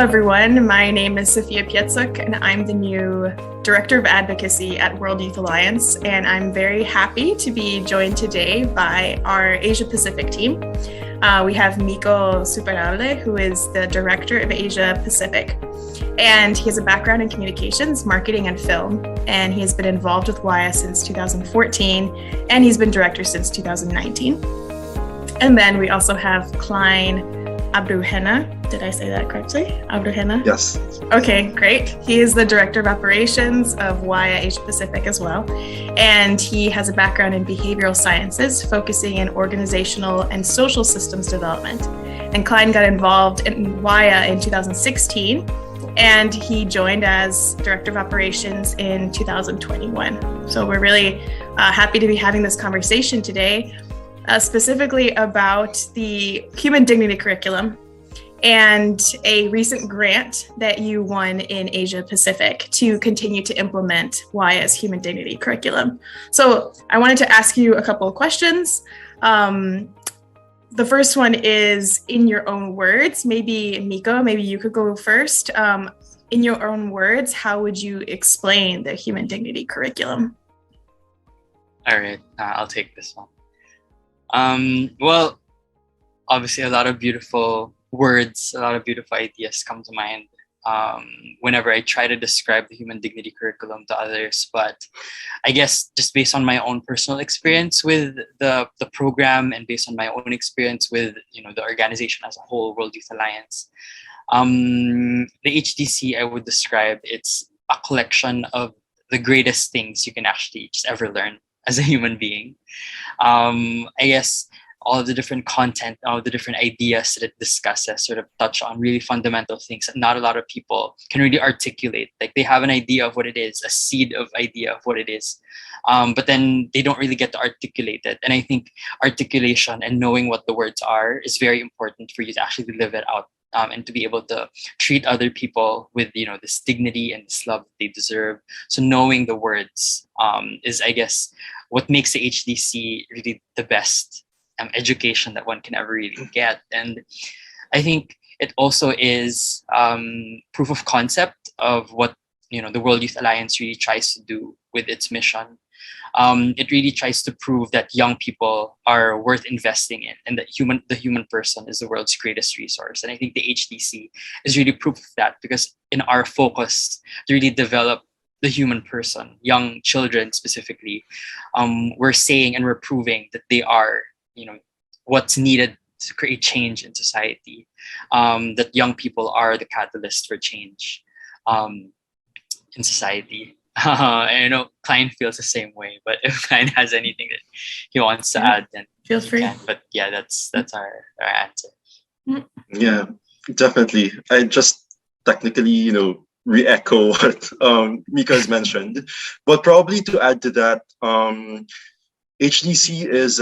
everyone. My name is Sofia Piecuch, and I'm the new Director of Advocacy at World Youth Alliance. And I'm very happy to be joined today by our Asia Pacific team. We have Miko Superalde, who is the Director of Asia Pacific. And he has a background in communications, marketing, and film. And he has been involved with WYA since 2014, and he's been director since 2019. And then we also have Klein Abduhena. Did I say that correctly? Abduhena? Yes. Okay, great. He is the Director of Operations of WYA Asia Pacific as well. And he has a background in behavioral sciences, focusing in organizational and social systems development. And Klein got involved in WYA in 2016, and he joined as Director of Operations in 2021. So we're really happy to be having this conversation today, specifically about the Human Dignity Curriculum and a recent grant that you won in Asia Pacific to continue to implement WYA's Human Dignity Curriculum. So I wanted to ask you a couple of questions. The first one is in your own words. Maybe Miko, maybe you could go first. In your own words, how would you explain the Human Dignity Curriculum? All right, I'll take this one. Well, obviously a lot of beautiful words, a lot of beautiful ideas come to mind whenever I try to describe the Human Dignity Curriculum to others. But I guess just based on my own personal experience with the program and based on my own experience with the organization as a whole, World Youth Alliance, the HDC, I would describe it's a collection of the greatest things you can actually just ever learn as a human being. I guess all of the different content, all of the different ideas that it discusses sort of touch on really fundamental things that not a lot of people can really articulate. Like they have an idea of what it is, a seed of idea of what it is, but then they don't really get to articulate it. And I think articulation and knowing what the words are is very important for you to actually live it out. And to be able to treat other people with this dignity and this love that they deserve. So knowing the words is, I guess, what makes the HDC really the best education that one can ever really get. And I think it also is proof of concept of what the World Youth Alliance really tries to do with its mission. It really tries to prove that young people are worth investing in, and that the human person is the world's greatest resource. And I think the HDC is really proof of that, because in our focus to really develop the human person, young children specifically, we're saying and we're proving that they are, what's needed to create change in society. That young people are the catalyst for change in society. I know Klein feels the same way, but if Klein has anything that he wants to add, then feel free. But yeah, that's our answer. Yeah, definitely. I just technically, re-echo what Mika has mentioned, but probably to add to that, HDC is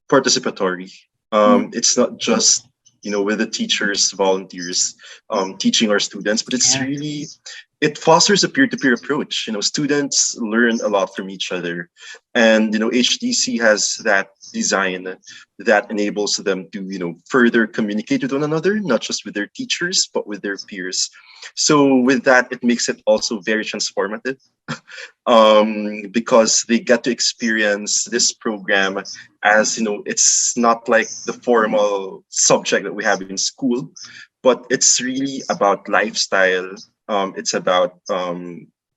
participatory. It's not just with the teachers, volunteers, teaching our students, but it's really, it fosters a peer-to-peer approach. Students learn a lot from each other, and HDC has that design that enables them to further communicate with one another, not just with their teachers but with their peers. So with that, it makes it also very transformative, because they get to experience this program as it's not like the formal subject that we have in school, but it's really about lifestyle. It's about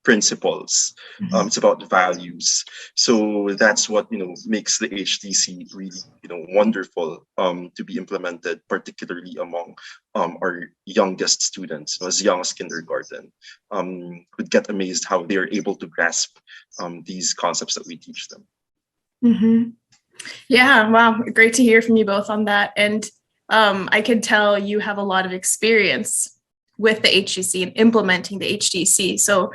principles. It's about values. So that's what makes the HDC really wonderful to be implemented, particularly among our youngest students, as young as kindergarten. Would get amazed how they are able to grasp these concepts that we teach them. Mm-hmm. Yeah, wow, great to hear from you both on that. And I can tell you have a lot of experience with the HDC and implementing the HDC. So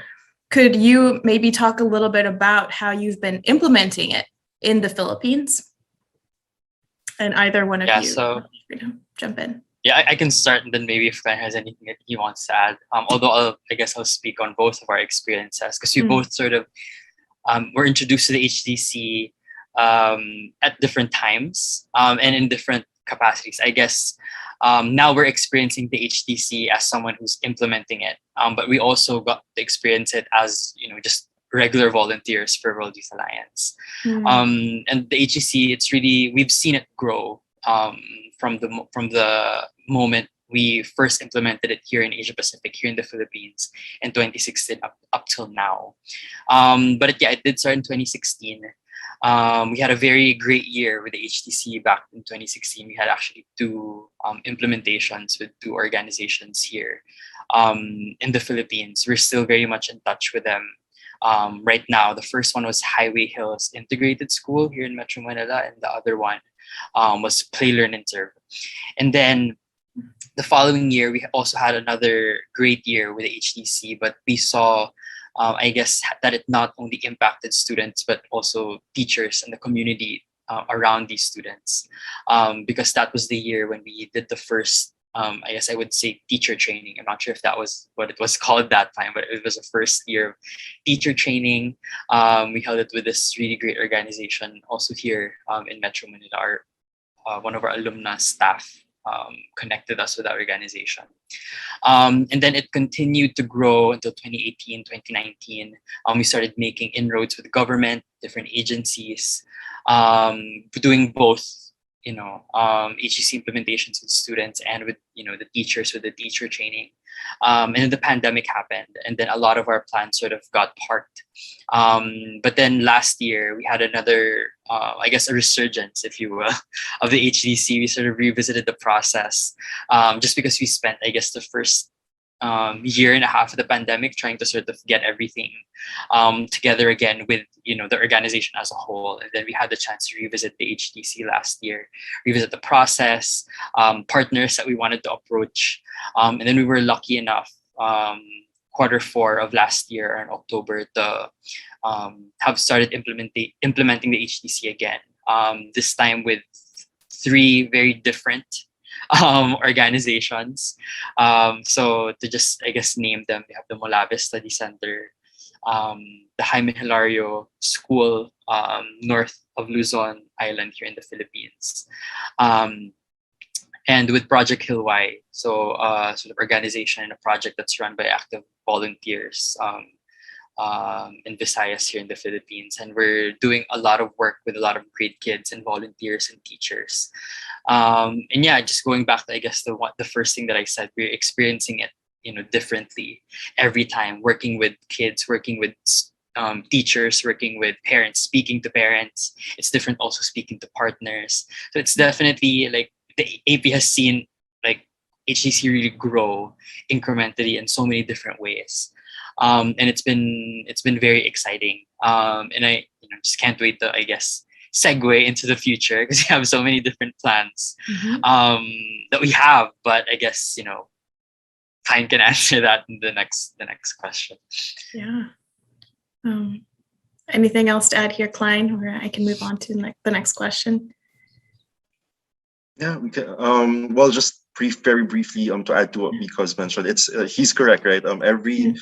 could you maybe talk a little bit about how you've been implementing it in the Philippines? And either one of you jump in. Yeah, I can start, and then maybe if Glenn has anything that he wants to add. Although I guess I'll speak on both of our experiences, because we both sort of were introduced to the HDC at different times and in different capacities. I guess Now we're experiencing the HTC as someone who's implementing it, but we also got to experience it as just regular volunteers for World Youth Alliance. And the HTC, it's really, we've seen it grow from the moment we first implemented it here in Asia Pacific, here in the Philippines in 2016 up till now. But yeah, it did start in 2016. We had a very great year with the HTC back in 2016. We had actually two implementations with two organizations here in the Philippines. We're still very much in touch with them. Right now, the first one was Highway Hills Integrated School here in Metro Manila, and the other one was Play, Learn, and Serve. And then the following year, we also had another great year with the HTC, but we saw, I guess, that it not only impacted students, but also teachers and the community around these students. Because that was the year when we did the first, I guess I would say, teacher training. I'm not sure if that was what it was called that time, but it was the first year of teacher training. We held it with this really great organization also here in Metro Manila. One of our alumni staff connected us with that organization. And then it continued to grow until 2018, 2019. We started making inroads with government, different agencies, doing both, HEC implementations with students and with, the teachers with the teacher training. And then the pandemic happened, and then a lot of our plans sort of got parked. But then last year we had another, I guess, a resurgence, if you will, of the HDC. We sort of revisited the process, just because we spent, I guess, the first year and a half of the pandemic trying to sort of get everything together again with the organization as a whole. And then we had the chance to revisit the HDC last year, revisit the process, partners that we wanted to approach, and then we were lucky enough Q4 of last year in October to have started implementing the HDC again, this time with 3 very different organizations. So to just, I guess, name them, we have the Molabe Study Center, the Jaime Hilario School north of Luzon Island here in the Philippines, and with Project Hilway, so sort of organization and a project that's run by active volunteers in Visayas here in the Philippines. And we're doing a lot of work with a lot of great kids and volunteers and teachers. And yeah, just going back to, I guess, the first thing that I said, we're experiencing it, differently every time, working with kids, working with teachers, working with parents, speaking to parents. It's different also speaking to partners. So it's definitely like the AP has seen like HTC really grow incrementally in so many different ways. And it's been very exciting. And I just can't wait to, I guess, segue into the future, because we have so many different plans that we have. But I guess Klein can answer that in the next question. Yeah. Anything else to add here, Klein, or I can move on to the next question? Yeah, we can. Well, just very briefly to add to what Piecuch mentioned, he's correct, right? Every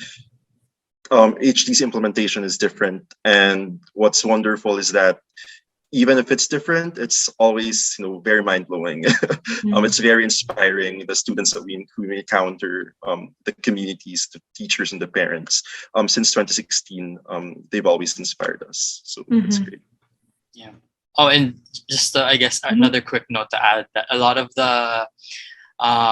HTC implementation is different, and what's wonderful is that even if it's different, it's always very mind-blowing. It's very inspiring. The students that we encounter, the communities, the teachers, and the parents. Since 2016, they've always inspired us. So it's great. Yeah. Oh, and just I guess another quick note to add that a lot of the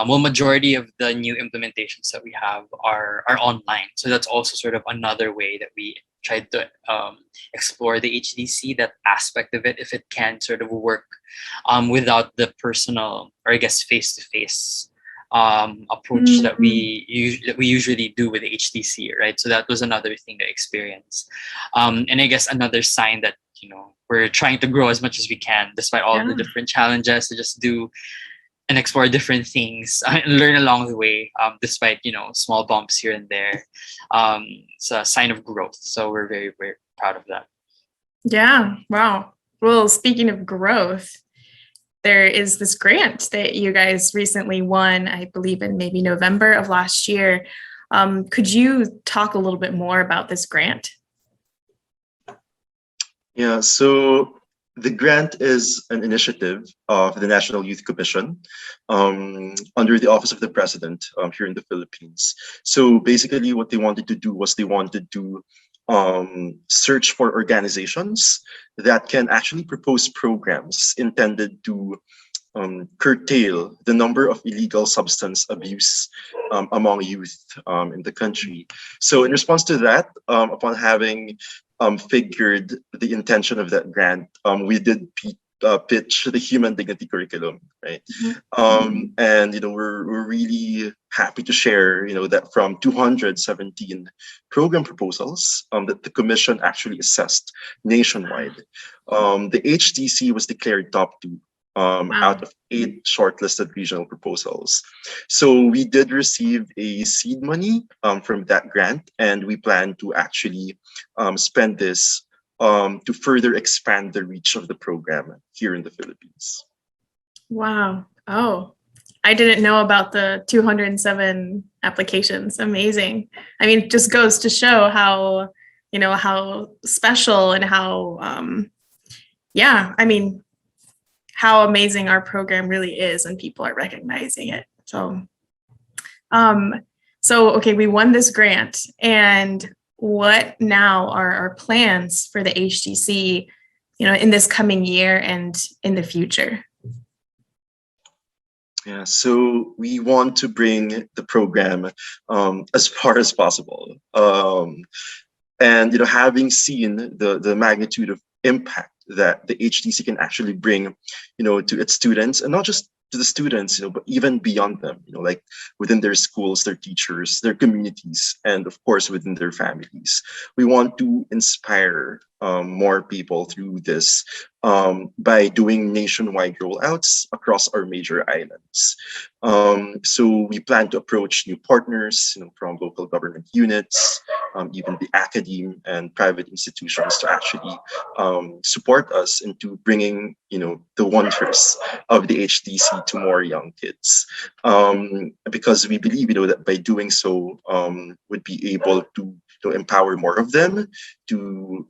majority of the new implementations that we have are online. So that's also sort of another way that we tried to explore the HDC, that aspect of it, if it can sort of work without the personal, or I guess face-to-face approach that we usually do with the HDC, right? So that was another thing to experience. And I guess another sign that we're trying to grow as much as we can, despite all the different challenges, to just do and explore different things and learn along the way, despite small bumps here and there. It's a sign of growth. So we're very, very proud of that. Yeah. Wow. Well, speaking of growth, there is this grant that you guys recently won, I believe in maybe November of last year. Could you talk a little bit more about this grant? Yeah, so The grant is an initiative of the National Youth Commission under the Office of the President here in the Philippines. So basically what they wanted to do was they wanted to search for organizations that can actually propose programs intended to curtail the number of illegal substance abuse among youth in the country. So in response to that, upon having figured the intention of that grant, we did pitch the human dignity curriculum, right? And we're really happy to share, that from 217 program proposals that the commission actually assessed nationwide, the HTC was declared top 2 out of 8 shortlisted regional proposals. So we did receive a seed money from that grant, and we plan to actually spend this to further expand the reach of the program here in the Philippines. Wow. Oh, I didn't know about the 207 applications. Amazing. I mean, it just goes to show how, how special and how, how amazing our program really is, and people are recognizing it. So, okay, we won this grant, and what now are our plans for the HTC, in this coming year and in the future? Yeah, so we want to bring the program as far as possible. And having seen the magnitude of impact that the HTC can actually bring, to its students, and not just to the students, but even beyond them, like within their schools, their teachers, their communities, and of course within their families. We want to inspire more people through this by doing nationwide rollouts across our major islands. So we plan to approach new partners, from local government units, even the academe and private institutions, to actually support us into bringing, the wonders of the HTC to more young kids. Because we believe, that by doing so, would be able to empower more of them to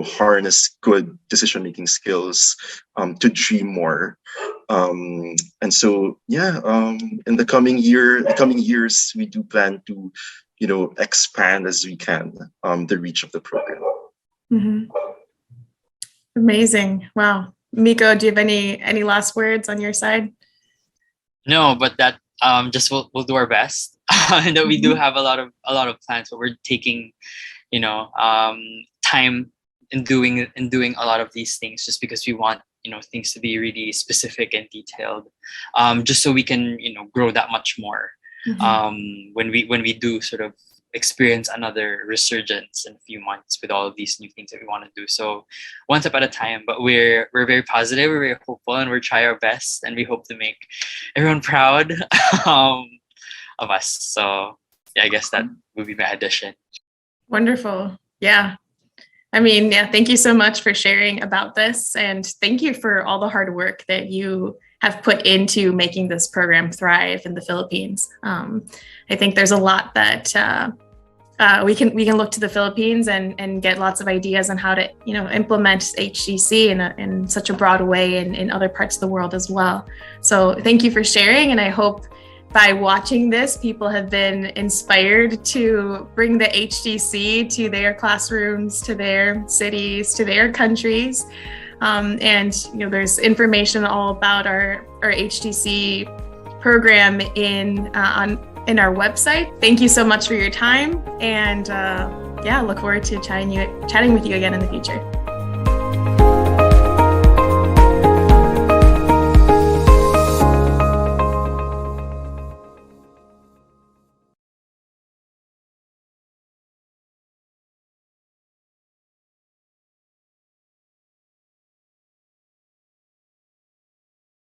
harness good decision-making skills, to dream more. And so, in the coming years, we do plan to, expand as we can the reach of the program. Mm-hmm. Amazing. Wow. Miko, do you have any last words on your side? No, but that just we'll do our best. And that we do have a lot of plans, but we're taking, time in doing a lot of these things, just because we want things to be really specific and detailed, just so we can grow that much more. When we do sort of experience another resurgence in a few months with all of these new things that we want to do. So one step at a time, but we're very positive, we're very hopeful, and we're trying our best, and we hope to make everyone proud of us. So yeah, I guess that would be my addition. Wonderful. Yeah. Thank you so much for sharing about this, and thank you for all the hard work that you have put into making this program thrive in the Philippines. I think there's a lot that we can look to the Philippines and get lots of ideas on how to implement HTC in such a broad way in other parts of the world as well. So thank you for sharing, and I hope by watching this, people have been inspired to bring the HTC to their classrooms, to their cities, to their countries. And there's information all about our HTC program in our website. Thank you so much for your time, and look forward to chatting with you again in the future.